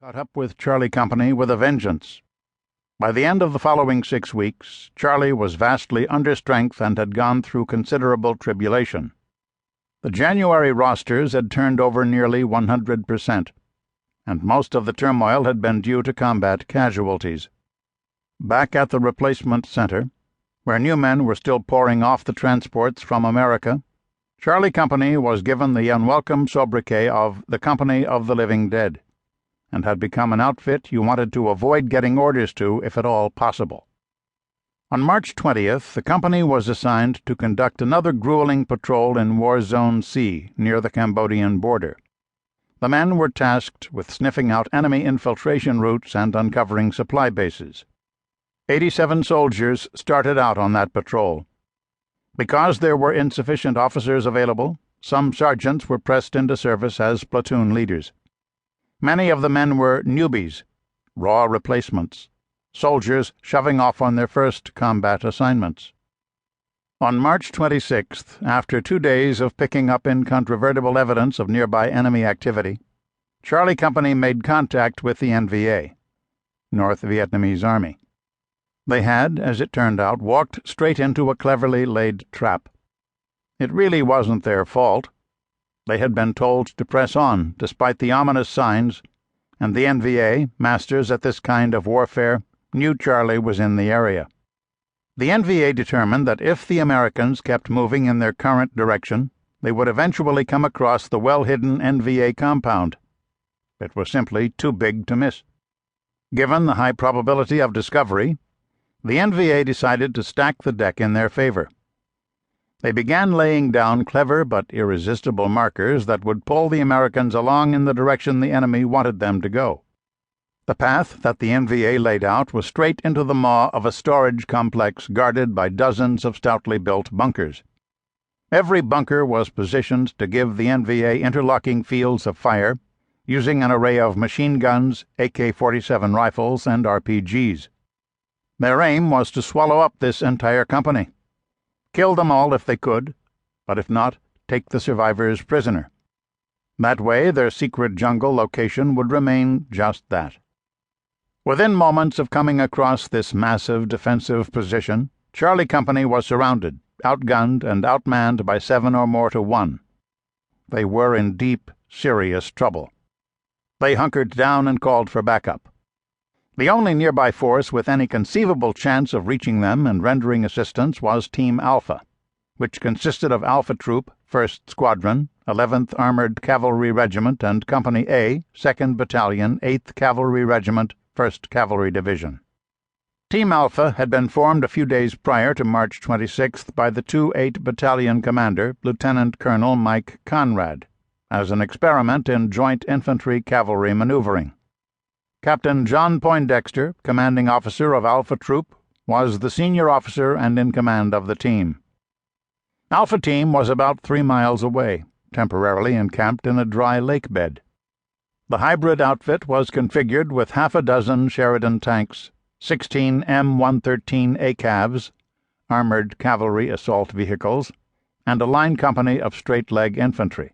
caught up with Charlie Company with a vengeance. By the end of the following 6 weeks, Charlie was vastly under strength and had gone through considerable tribulation. The January rosters had turned over nearly 100%, and most of the turmoil had been due to combat casualties. Back at the replacement center, where new men were still pouring off the transports from America, Charlie Company was given the unwelcome sobriquet of the Company of the Living Dead, and had become an outfit you wanted to avoid getting orders to if at all possible. On March 20th, the company was assigned to conduct another grueling patrol in War Zone C near the Cambodian border. The men were tasked with sniffing out enemy infiltration routes and uncovering supply bases. 87 soldiers started out on that patrol. Because there were insufficient officers available, some sergeants were pressed into service as platoon leaders. Many of the men were newbies, raw replacements, soldiers shoving off on their first combat assignments. On March 26th, after 2 days of picking up incontrovertible evidence of nearby enemy activity, Charlie Company made contact with the NVA, North Vietnamese Army. They had, as it turned out, walked straight into a cleverly laid trap. It really wasn't their fault. They had been told to press on, despite the ominous signs, and the NVA, masters at this kind of warfare, knew Charlie was in the area. The NVA determined that if the Americans kept moving in their current direction, they would eventually come across the well-hidden NVA compound. It was simply too big to miss. Given the high probability of discovery, the NVA decided to stack the deck in their favor. They began laying down clever but irresistible markers that would pull the Americans along in the direction the enemy wanted them to go. The path that the NVA laid out was straight into the maw of a storage complex guarded by dozens of stoutly built bunkers. Every bunker was positioned to give the NVA interlocking fields of fire, using an array of machine guns, AK-47 rifles, and RPGs. Their aim was to swallow up this entire company. Kill them all if they could, but if not, take the survivors prisoner. That way, their secret jungle location would remain just that. Within moments of coming across this massive defensive position, Charlie Company was surrounded, outgunned, and outmanned by 7 or more to 1. They were in deep, serious trouble. They hunkered down and called for backup. The only nearby force with any conceivable chance of reaching them and rendering assistance was Team Alpha, which consisted of Alpha Troop, 1st Squadron, 11th Armored Cavalry Regiment, and Company A, 2nd Battalion, 8th Cavalry Regiment, 1st Cavalry Division. Team Alpha had been formed a few days prior to March 26th by the 2-8 Battalion Commander, Lieutenant Colonel Mike Conrad, as an experiment in joint infantry-cavalry maneuvering. Captain John Poindexter, commanding officer of Alpha Troop, was the senior officer and in command of the team. Alpha Team was about 3 miles away, temporarily encamped in a dry lake bed. The hybrid outfit was configured with half a dozen Sheridan tanks, 16 M113 ACAVs, armored cavalry assault vehicles, and a line company of straight-leg infantry.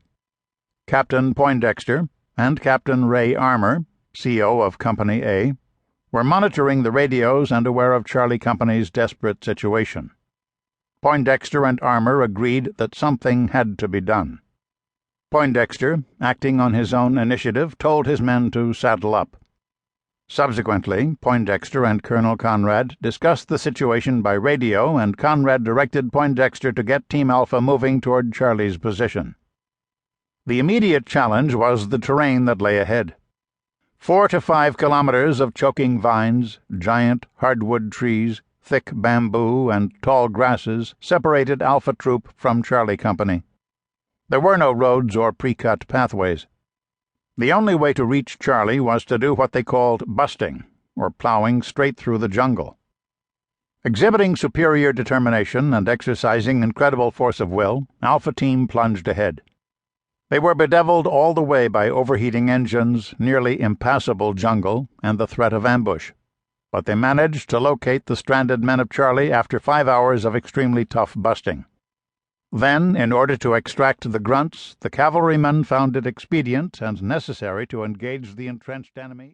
Captain Poindexter and Captain Ray Armour, CO of Company A, were monitoring the radios and aware of Charlie Company's desperate situation. Poindexter and Armour agreed that something had to be done. Poindexter, acting on his own initiative, told his men to saddle up. Subsequently, Poindexter and Colonel Conrad discussed the situation by radio, and Conrad directed Poindexter to get Team Alpha moving toward Charlie's position. The immediate challenge was the terrain that lay ahead. 4 to 5 kilometers of choking vines, giant hardwood trees, thick bamboo, and tall grasses separated Alpha Troop from Charlie Company. There were no roads or pre-cut pathways. The only way to reach Charlie was to do what they called busting, or plowing straight through the jungle. Exhibiting superior determination and exercising incredible force of will, Alpha Team plunged ahead. They were bedeviled all the way by overheating engines, nearly impassable jungle, and the threat of ambush. But they managed to locate the stranded men of Charlie after 5 hours of extremely tough busting. Then, in order to extract the grunts, the cavalrymen found it expedient and necessary to engage the entrenched enemy